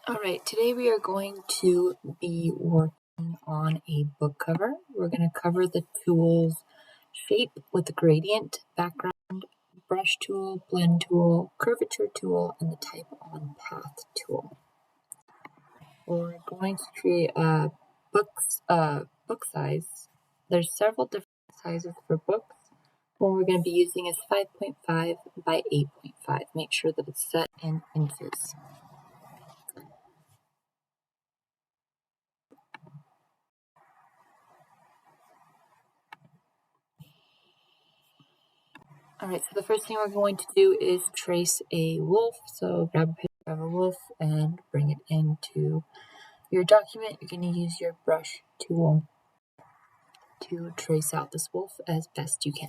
Alright, today we are going to be working on a book cover. We're going to cover the tools shape with the gradient, background, brush tool, blend tool, curvature tool, and the type on path tool. We're going to create a book size. There's several different sizes for books. One we're going to be using is 5.5 by 8.5. Make sure that it's set in inches. Alright, so the first thing we're going to do is trace a wolf. So grab a picture of a wolf and bring it into your document. You're going to use your brush tool to trace out this wolf as best you can.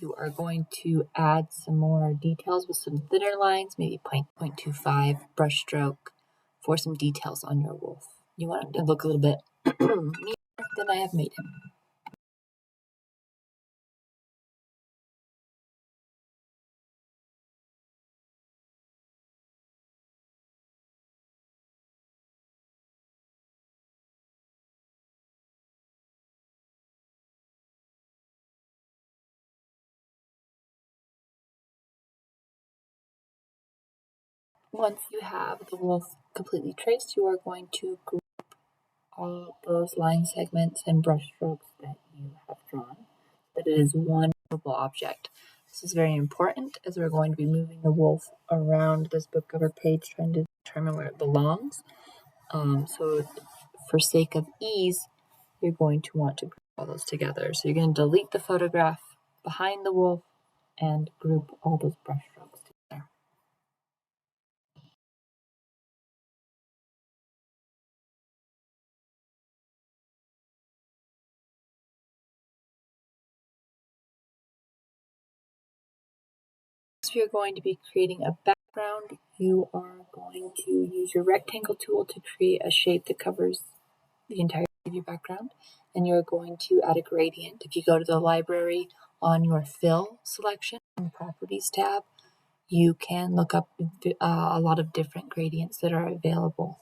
you are going to add some more details with some thinner lines, maybe 0.25 brush stroke for some details on your wolf. You want him to look a little bit neater than I have made him. Once you have the wolf completely traced, you are going to group all those line segments and brush strokes that you have drawn, that it is one movable object. This is very important as we're going to be moving the wolf around this book cover page trying to determine where it belongs. So for sake of ease, you're going to want to group all those together. So you're going to delete the photograph behind the wolf and group all those brush strokes together. If you're going to be creating a background, you are going to use your rectangle tool to create a shape that covers the entirety of your background, and you're going to add a gradient. If you go to the library on your fill selection in the properties tab, you can look up a lot of different gradients that are available.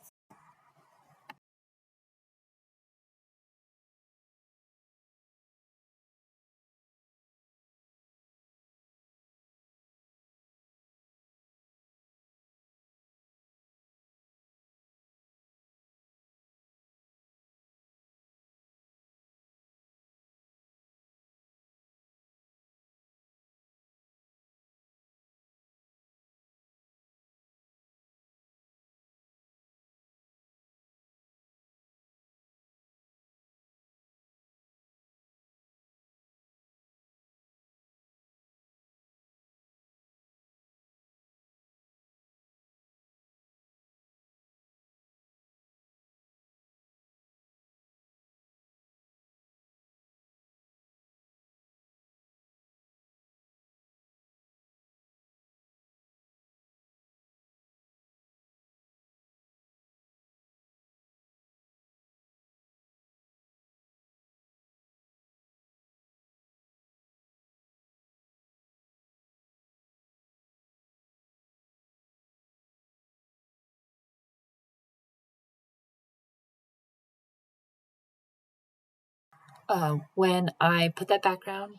When I put that background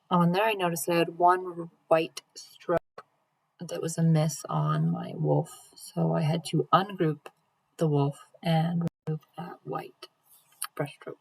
on there, I noticed I had one white stroke that was amiss on my wolf, so I had to ungroup the wolf and remove that white brushstroke.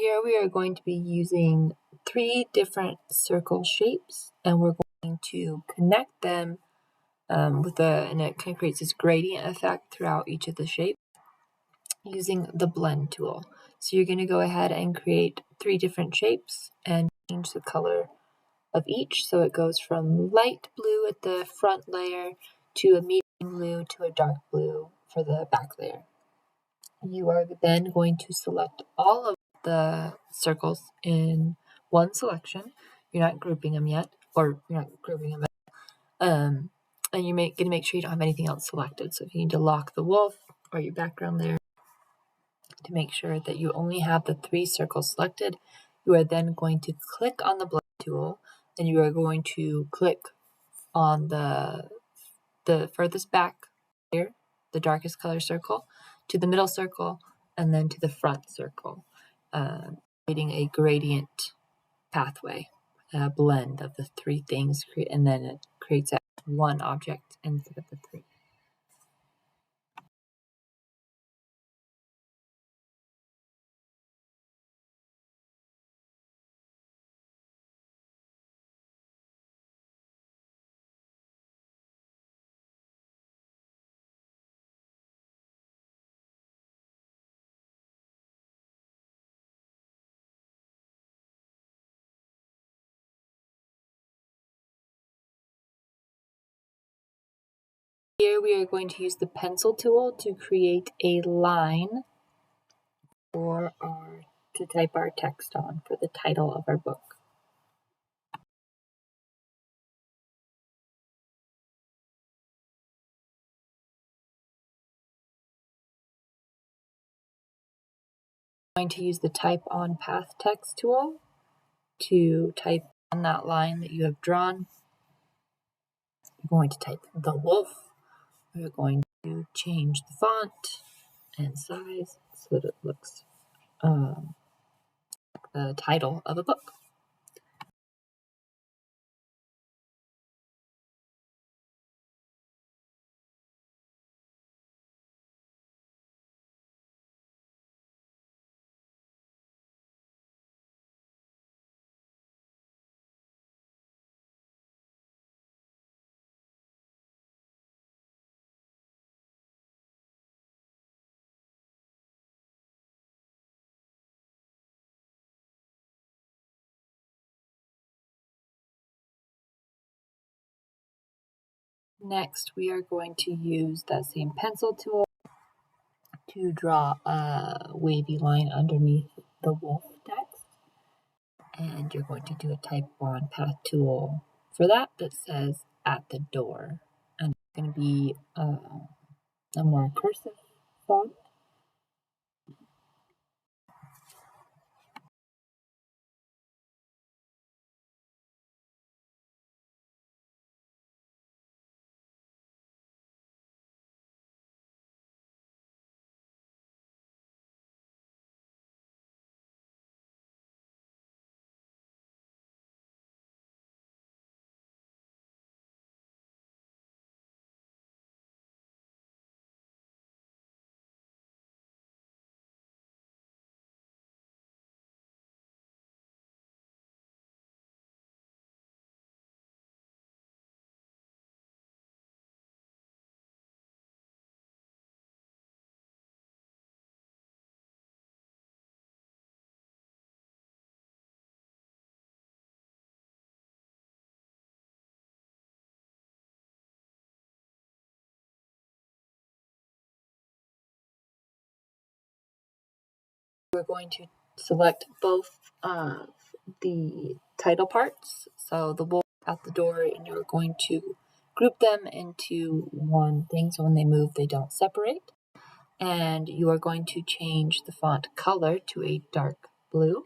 Here we are going to be using 3 different circle shapes, and we're going to connect them and it kind of creates this gradient effect throughout each of the shapes using the blend tool. So you're going to go ahead and create 3 different shapes and change the color of each. So it goes from light blue at the front layer to a medium blue to a dark blue for the back layer. You are then going to select all of the circles in one selection. You're not grouping them yet, or you're not grouping them. And you're going to make sure you don't have anything else selected. So if you need to lock the wolf or your background there to make sure that you only have the 3 circles selected, you are then going to click on the blend tool, and you are going to click on the furthest back layer, the darkest color circle, to the middle circle, and then to the front circle, creating a gradient pathway, a blend of the 3 things, and then it creates one object instead of the 3. Here we are going to use the pencil tool to create a line to type our text on for the title of our book. I'm going to use the type on path text tool to type on that line that you have drawn. You're going to type the wolf. We're going to change the font and size so that it looks like the title of a book. Next, we are going to use that same pencil tool to draw a wavy line underneath the wolf text. And you're going to do a type on path tool for that says at the door. And it's going to be a more cursive font. We're going to select both the title parts, so the wolf at the door, and you're going to group them into one thing so when they move they don't separate. And you are going to change the font color to a dark blue.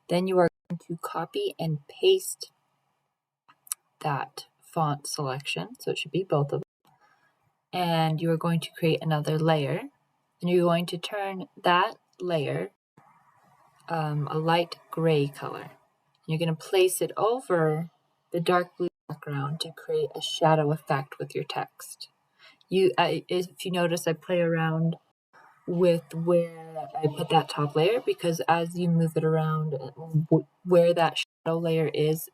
Then you are going to copy and paste that font selection, so it should be both of them. And you are going to create another layer, and you're going to turn that layer a light gray color. You're going to place it over the dark blue background to create a shadow effect with your text. If you notice, I play around with where I put that top layer, because as you move it around, where that shadow layer is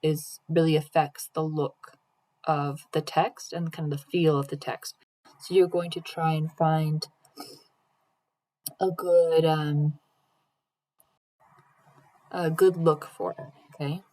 really affects the look of the text and kind of the feel of the text. So you're going to try and find a good look for it, okay?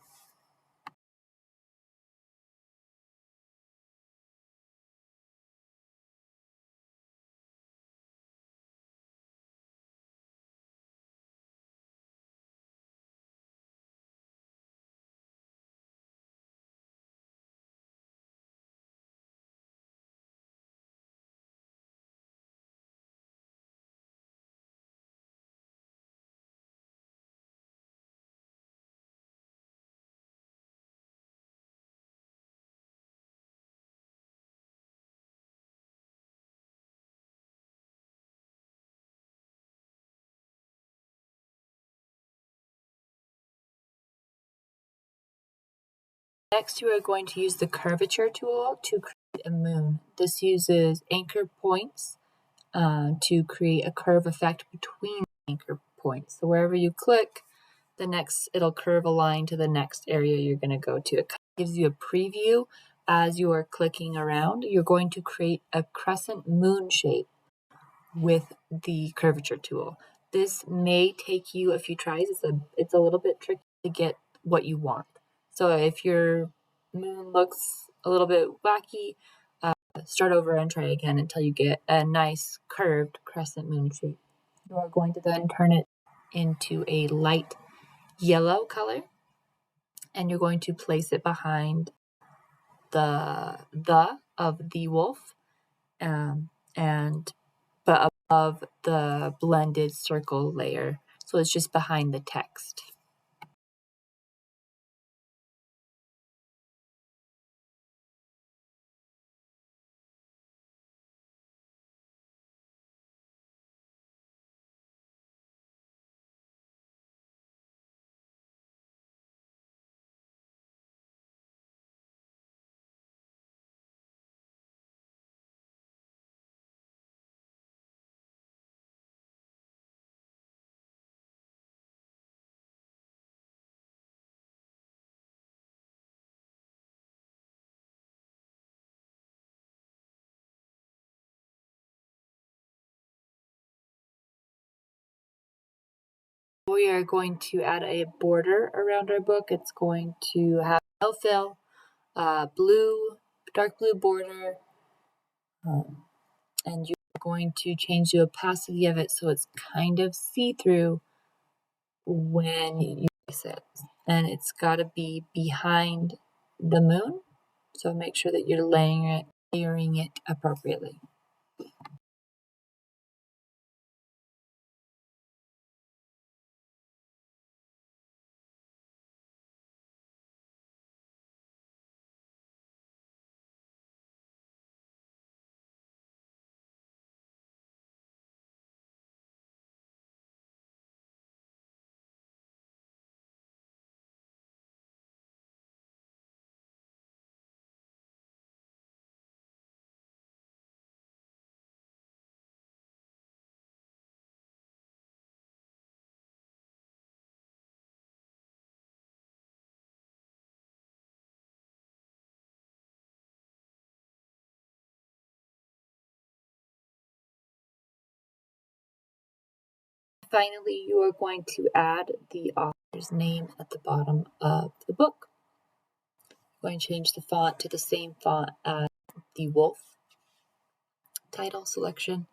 Next, you are going to use the curvature tool to create a moon. This uses anchor points to create a curve effect between anchor points. So wherever you click, it'll curve a line to the next area you're going to go to. It gives you a preview as you are clicking around. You're going to create a crescent moon shape with the curvature tool. This may take you a few tries. It's a little bit tricky to get what you want. So if your moon looks a little bit wacky, start over and try again until you get a nice curved crescent moon shape. You are going to then turn it into a light yellow color, and you're going to place it behind the of the wolf, and but above the blended circle layer. So it's just behind the text. We are going to add a border around our book. It's going to have no fill, dark blue border, and you're going to change the opacity of it so it's kind of see-through when you place it. And it's got to be behind the moon, so make sure that you're layering it appropriately. Finally, you are going to add the author's name at the bottom of the book. I'm going to change the font to the same font as the wolf title selection.